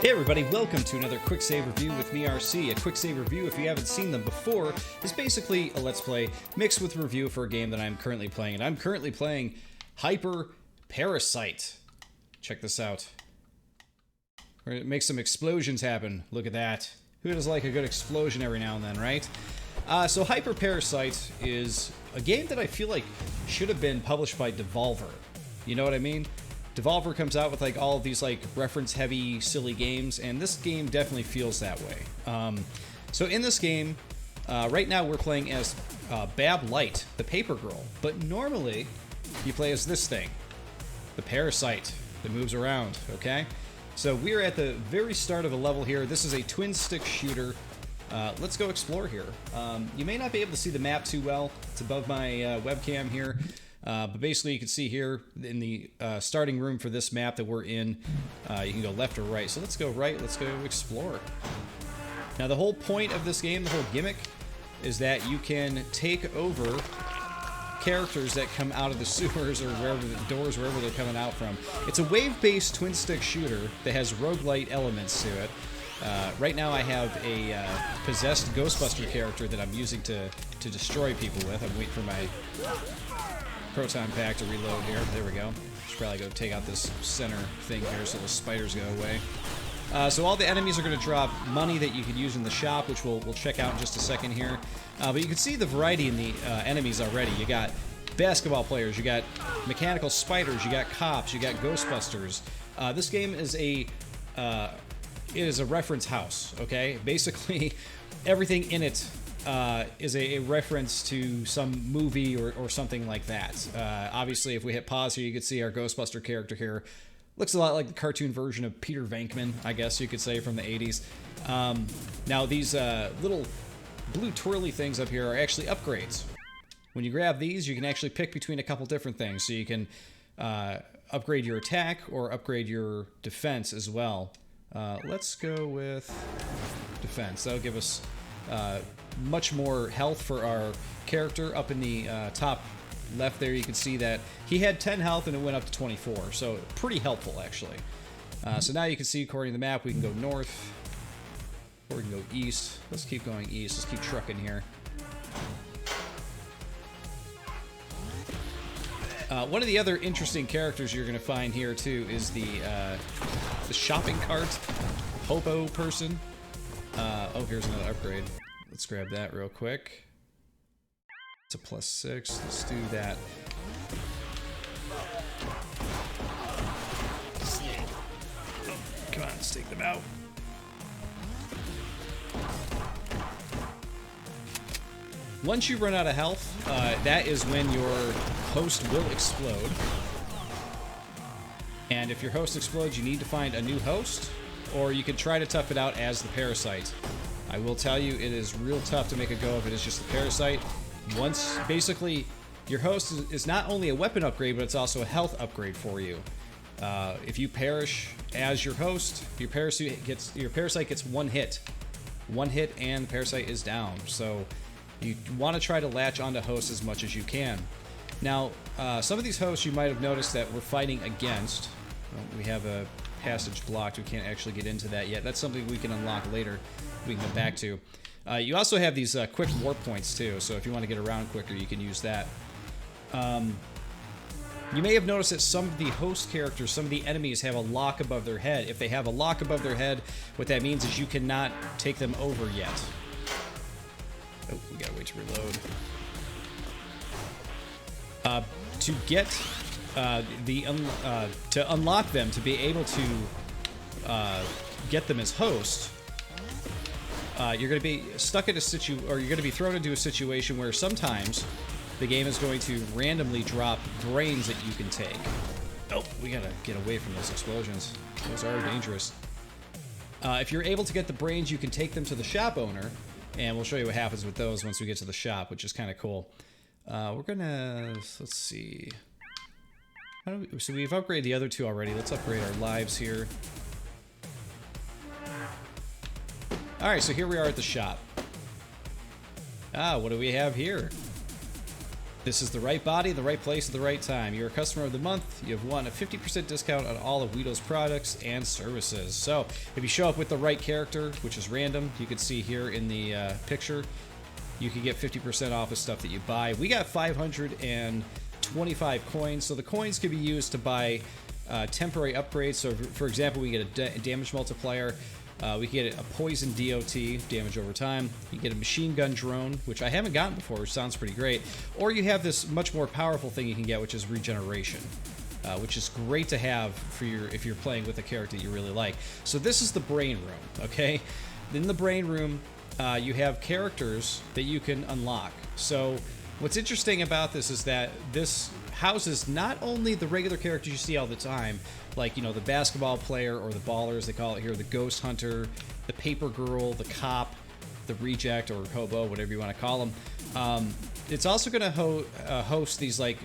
Hey everybody, welcome to another Quicksave Review with me, RC. A Quicksave Review, if you haven't seen them before, is basically a Let's Play mixed with review for a game that I'm currently playing. And I'm currently playing HyperParasite. Check this out. We're gonna make some explosions happen. Look at that. Who does like a good explosion every now and then, right? So HyperParasite is a game that I feel like should have been published by Devolver. You know what I mean? Devolver comes out with like all of these like reference-heavy, silly games, and this game definitely feels that way. So in this game, right now we're playing as Bab Light, the paper girl, but normally you play as this thing, the Parasite that moves around, okay? So we're at the very start of a level here. This is a twin-stick shooter. Let's go explore here. You may not be able to see the map too well. It's above my webcam here. But basically you can see here in the starting room for this map that we're in, you can go left or right. So let's go right, let's go explore. Now the whole point of this game, the whole gimmick, is that you can take over characters that come out of the sewers or wherever the doors, wherever they're coming out from. It's a wave-based twin-stick shooter that has roguelite elements to it. Right now I have a possessed Ghostbuster character that I'm using to destroy people with. I'm waiting for my proton pack to reload here. There we go. Should probably go take out this center thing here so the spiders go away. So all the enemies are going to drop money that you can use in the shop, which we'll check out in just a second here. But you can see the variety in the enemies already. You got basketball players, you got mechanical spiders, you got cops, you got Ghostbusters. This game is it is a reference house, okay? Basically, everything in it is a reference to some movie or something like that. Obviously, if we hit pause here, you can see our Ghostbuster character here. Looks a lot like the cartoon version of Peter Venkman, I guess you could say, from the 80s. Now, these little blue twirly things up here are actually upgrades. When you grab these, you can actually pick between a couple different things. So you can upgrade your attack or upgrade your defense as well. Let's go with defense. That'll give us much more health for our character. Up in the top left there, you can see that he had 10 health and it went up to 24, so pretty helpful actually. So now you can see, according to the map, we can go north or we can go east. Let's keep going east. Let's keep trucking here. One of the other interesting characters you're going to find here too is the shopping cart hobo person. Oh, here's another upgrade. Let's grab that real quick. It's a +6. Let's do that. Oh, come on, let's take them out. Once you run out of health, that is when your host will explode. And if your host explodes, you need to find a new host, or you can try to tough it out as the Parasite. I will tell you, it is real tough to make a go of it as just the Parasite. Once, basically, your host is not only a weapon upgrade, but it's also a health upgrade for you. If you perish as your host, your Parasite gets one hit. One hit and the Parasite is down. So you want to try to latch onto hosts as much as you can. Now, some of these hosts you might have noticed that we're fighting against. Well, we have a passage blocked. We can't actually get into that yet. That's something we can unlock later. We can come back to. You also have these quick warp points too, so if you want to get around quicker, you can use that. You may have noticed that some of the host characters, some of the enemies have a lock above their head. If they have a lock above their head, what that means is you cannot take them over yet. Oh, we gotta wait to reload. To get to unlock them, to be able to get them as host, you're going to be stuck in you're going to be thrown into a situation where sometimes the game is going to randomly drop brains that you can take. Oh, we gotta get away from those explosions. Those are dangerous. If you're able to get the brains, you can take them to the shop owner, and we'll show you what happens with those once we get to the shop, which is kind of cool. We're gonna, let's see. So we've upgraded the other two already. Let's upgrade our lives here. Alright, so here we are at the shop. What do we have here? This is the right body, the right place at the right time. You're a customer of the month. You have won a 50% discount on all of Weedle's products and services. So if you show up with the right character, which is random, you can see here in the picture, you can get 50% off of stuff that you buy. We got 525 coins, so the coins can be used to buy temporary upgrades. So for example, we get a damage multiplier. We can get a poison DOT, damage over time. You get a machine gun drone, which I haven't gotten before, which sounds pretty great. Or you have this much more powerful thing you can get, which is regeneration, which is great to have for if you're playing with a character that you really like. So this is the brain room, okay? In the brain room, you have characters that you can unlock. So what's interesting about this is that this houses not only the regular characters you see all the time, like, you know, the basketball player or the baller, as they call it here, the ghost hunter, the paper girl, the cop, the reject or hobo, whatever you want to call them. It's also going to host these, like,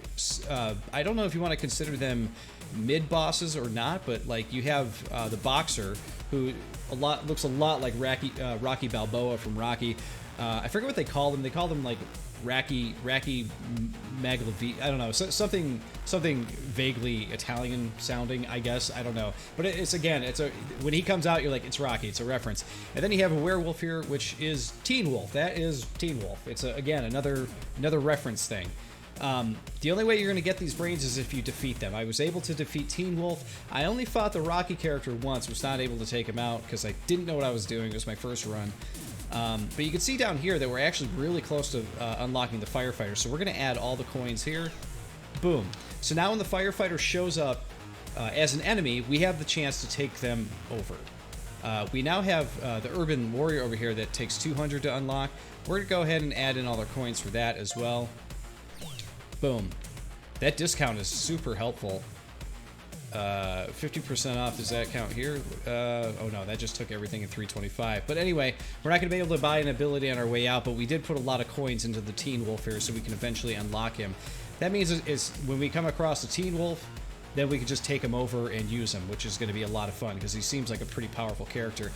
I don't know if you want to consider them mid-bosses or not, but, like, you have the boxer, who looks a lot like Rocky Balboa from Rocky. I forget what they call them. They call them, like, Racky Maglavi. I don't know, something vaguely Italian sounding, I guess. I don't know, but it's when he comes out, you're like, it's Rocky. It's a reference. And then you have a werewolf here, which is Teen Wolf. That is Teen Wolf. It's again another reference thing. The only way you're going to get these brains is if you defeat them. I was able to defeat Teen Wolf. I only fought the Rocky character once. Was not able to take him out because I didn't know what I was doing. It was my first run. But you can see down here that we're actually really close to unlocking the firefighter. So we're going to add all the coins here. Boom. So now when the firefighter shows up as an enemy, we have the chance to take them over. We now have the urban warrior over here that takes 200 to unlock. We're going to go ahead and add in all our coins for that as well. Boom. That discount is super helpful. 50% off, does that count here? Oh no, that just took everything at 325. But anyway, we're not going to be able to buy an ability on our way out, but we did put a lot of coins into the Teen Wolf here so we can eventually unlock him. That means is when we come across the Teen Wolf, then we can just take him over and use him, which is going to be a lot of fun because he seems like a pretty powerful character.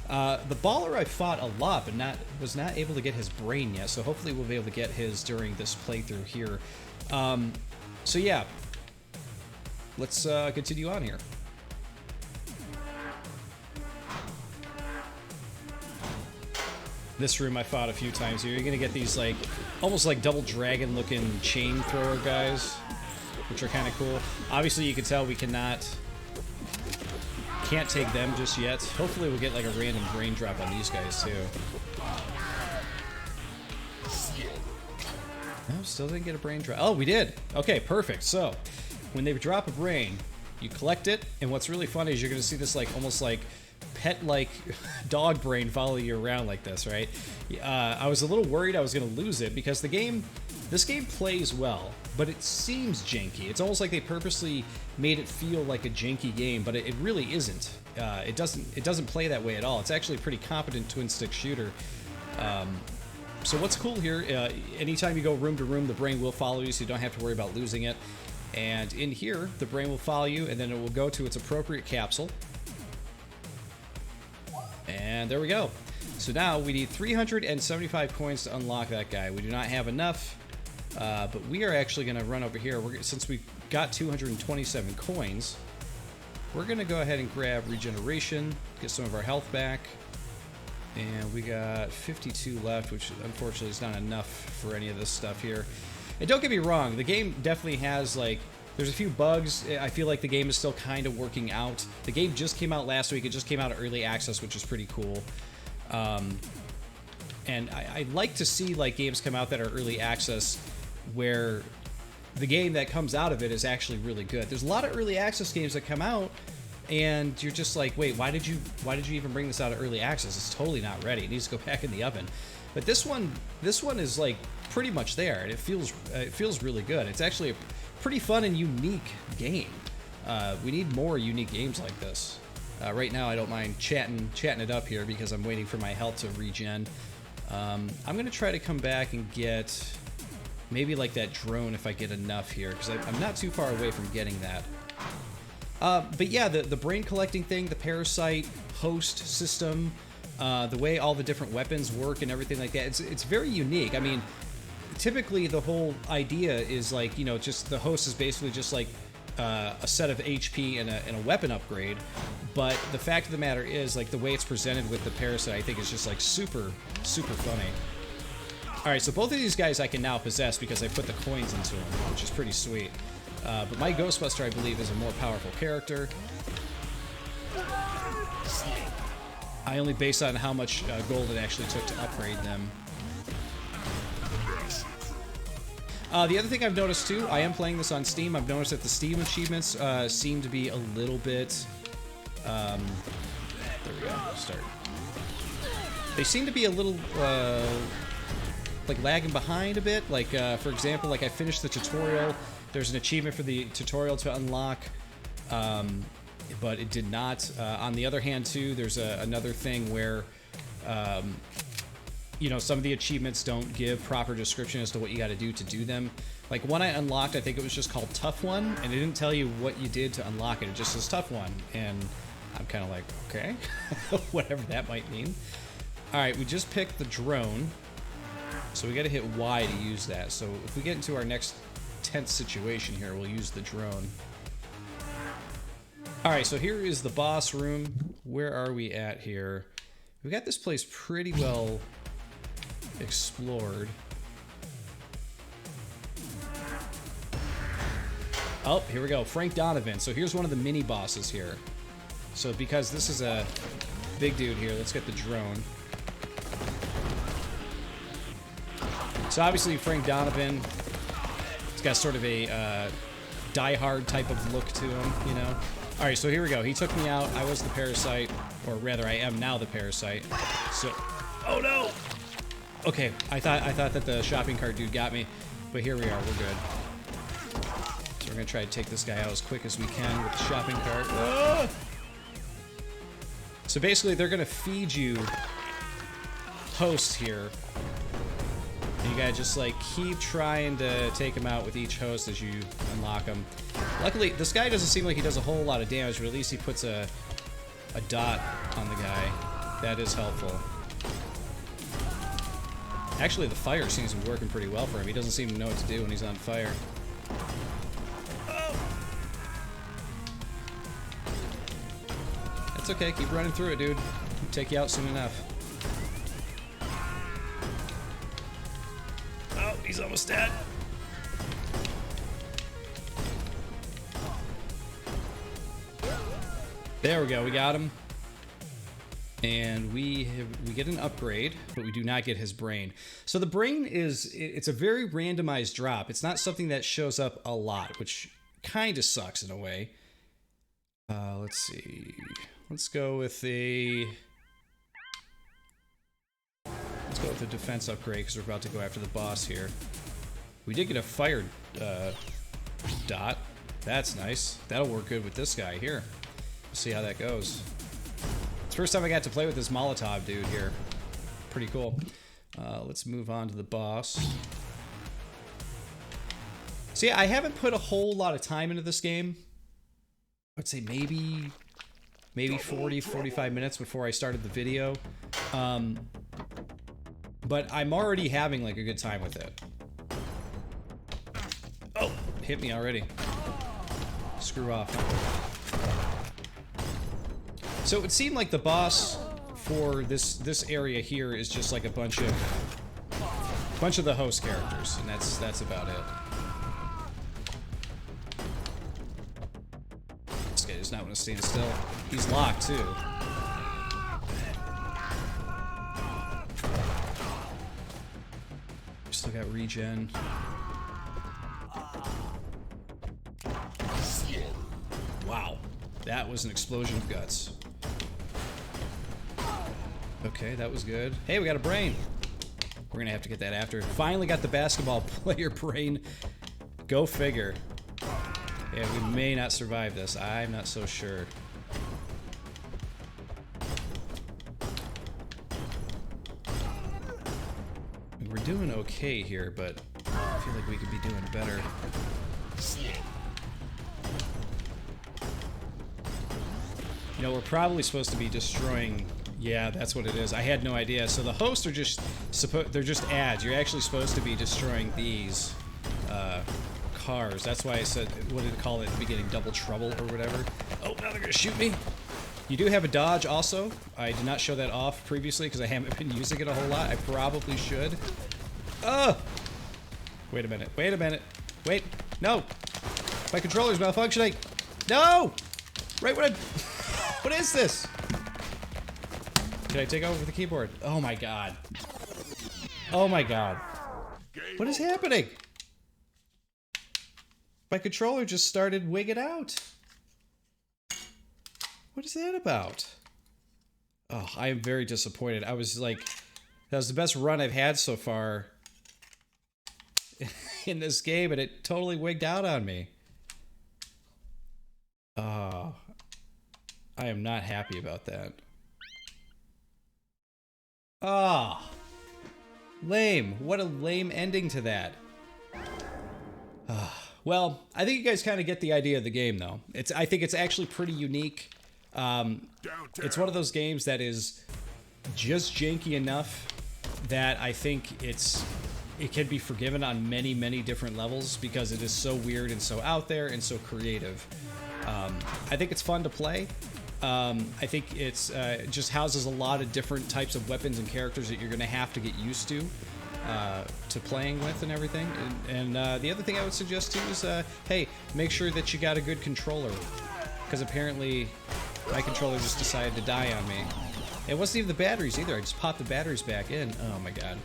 The baller I fought a lot, but was not able to get his brain yet, so hopefully we'll be able to get his during this playthrough here. So yeah, let's continue on here. This room I fought a few times here. You're gonna get these like almost like double dragon looking chain thrower guys, which are kind of cool. Obviously you can tell we can't take them just yet. Hopefully we'll get like a random brain drop on these guys too. No, still didn't get a brain drop. Oh, we did. Okay, perfect. So when they drop a brain, you collect it, and what's really funny is you're going to see this like almost like pet-like dog brain follow you around like this, right? I was a little worried I was going to lose it because this game plays well, but it seems janky. It's almost like they purposely made it feel like a janky game, but it really isn't. It doesn't play that way at all. It's actually a pretty competent twin-stick shooter. So what's cool here, anytime you go room to room, the brain will follow you, so you don't have to worry about losing it. And in here, the brain will follow you, and then it will go to its appropriate capsule. And there we go. So now we need 375 coins to unlock that guy. We do not have enough, but we are actually going to run over here. Since we got 227 coins, we're going to go ahead and grab regeneration, get some of our health back. And we got 52 left, which unfortunately is not enough for any of this stuff here. And don't get me wrong, the game definitely has, like, there's a few bugs. I feel like the game is still kind of working out. The game just came out last week. It just came out of early access, which is pretty cool. And I like to see, like, games come out that are early access where the game that comes out of it is actually really good. There's a lot of early access games that come out and you're just like, wait, why did you even bring this out of early access? It's totally not ready. It needs to go back in the oven. But this one is like pretty much there, and it feels really good. It's actually a pretty fun and unique game. We need more unique games like this. Right now, I don't mind chatting it up here because I'm waiting for my health to regen. I'm gonna try to come back and get maybe like that drone if I get enough here, because I'm not too far away from getting that. But yeah, the brain collecting thing, the parasite host system, The way all the different weapons work and everything like that, it's very unique. I mean, typically the whole idea is like, you know, just the host is basically just like a set of HP and a weapon upgrade. But the fact of the matter is, like, the way it's presented with the Parasite, I think is just like super funny. All right, so both of these guys I can now possess because I put the coins into them, which is pretty sweet. But my Ghostbuster, I believe, is a more powerful character. I only base on how much gold it actually took to upgrade them. The other thing I've noticed too, I am playing this on Steam. I've noticed that the Steam achievements seem to be a little bit. There we go. Start. They seem to be a little like lagging behind a bit. Like for example, like I finished the tutorial. There's an achievement for the tutorial to unlock, but it did not. On the other hand, too, there's another thing where. You know, some of the achievements don't give proper description as to what you got to do them. Like one I unlocked, I think it was just called Tough One, and it didn't tell you what you did to unlock it. It just says Tough One, and I'm kind of like, okay, whatever that might mean. All right, we just picked the drone, so we got to hit Y to use that. So if we get into our next tense situation here, we'll use the drone. All right, so here is the boss room. Where are we at here? We got this place pretty well explored. Oh, here we go. Frank Donovan. So here's one of the mini bosses here. So because this is a big dude here, let's get the drone. So obviously Frank Donovan, he's got sort of a Die Hard type of look to him, you know. All right, so here we go. He took me out. I was the Parasite, or rather, I am now the Parasite. So, oh no. Okay, I thought that the shopping cart dude got me, but here we are, we're good. So we're gonna try to take this guy out as quick as we can with the shopping cart. Ah! So basically, they're gonna feed you hosts here, and you gotta just like keep trying to take them out with each host as you unlock them. Luckily, this guy doesn't seem like he does a whole lot of damage, but at least he puts a dot on the guy. That is helpful. Actually, the fire seems to be working pretty well for him. He doesn't seem to know what to do when he's on fire. Oh. That's okay. Keep running through it, dude. We'll take you out soon enough. Oh, he's almost dead. There we go. We got him. And we get an upgrade, but we do not get his brain. So the brain it's a very randomized drop. It's not something that shows up a lot, which kind of sucks in a way. Let's see. Let's go with a defense upgrade because we're about to go after the boss here. We did get a fire dot. That's nice. That'll work good with this guy here. We'll see how that goes. First time I got to play with this Molotov dude here. Pretty cool. Let's move on to the boss. See, I haven't put a whole lot of time into this game. I'd say maybe 40, 45 minutes before I started the video. But I'm already having like a good time with it. Oh, hit me already. Screw off. So it would seem like the boss for this area here is just like a bunch of the host characters, and that's about it. This guy does not want to stand still. He's locked too. Still got regen. Wow, that was an explosion of guts. Okay, that was good. Hey, we got a brain. We're gonna have to get that after. Finally got the basketball player brain. Go figure. Yeah, we may not survive this. I'm not so sure. We're doing okay here, but I feel like we could be doing better. You know, we're probably supposed to be destroying Yeah, that's what it is. I had no idea. So the hosts are just they're just ads. You're actually supposed to be destroying these cars. That's why I said, what did it call it at the beginning? Double trouble or whatever. Oh, now they're gonna shoot me. You do have a dodge also. I did not show that off previously because I haven't been using it a whole lot. I probably should. Oh! Wait a minute. Wait a minute. Wait. No! My controller's malfunctioning. No! Right when I... What is this? Can I take over the keyboard? Oh my god. Oh my god. What is happening? My controller just started wigging out. What is that about? Oh, I am very disappointed. I was like, that was the best run I've had so far in this game, and it totally wigged out on me. Oh, I am not happy about that. Ah, lame. What a lame ending to that. Well, I think you guys kind of get the idea of the game, though. I think it's actually pretty unique. It's one of those games that is just janky enough that I think it can be forgiven on many, many different levels because it is so weird and so out there and so creative. I think it's fun to play. I think it's just houses a lot of different types of weapons and characters that you're going to have to get used to playing with and everything. And the other thing I would suggest too is, hey, make sure that you got a good controller, because apparently my controller just decided to die on me. It wasn't even the batteries either. I just popped the batteries back in. Oh my god.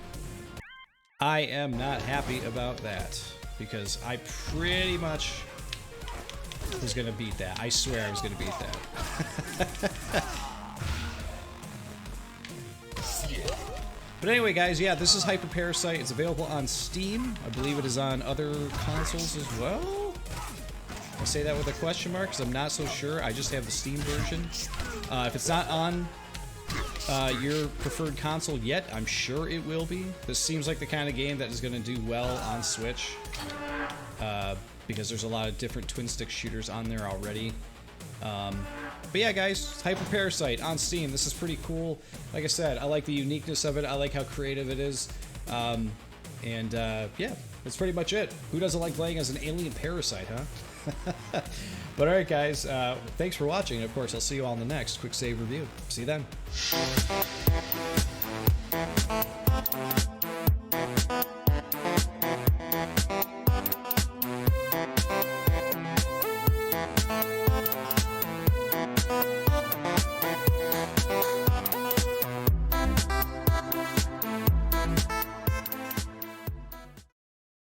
I am not happy about that because I pretty much was gonna beat that. I swear I was gonna beat that. But anyway, guys, yeah, this is HyperParasite. It's available on Steam. I believe it is on other consoles as well. I say that with a question mark because I'm not so sure. I just have the Steam version. If it's not on your preferred console yet, I'm sure it will be. This seems like the kind of game that is going to do well on Switch because there's a lot of different twin-stick shooters on there already. But yeah, guys, HyperParasite on Steam. This is pretty cool. Like I said, I like the uniqueness of it. I like how creative it is. Yeah, that's pretty much it. Who doesn't like playing as an alien parasite, huh? But alright, guys, thanks for watching. And of course, I'll see you all in the next Quicksave Review. See you then.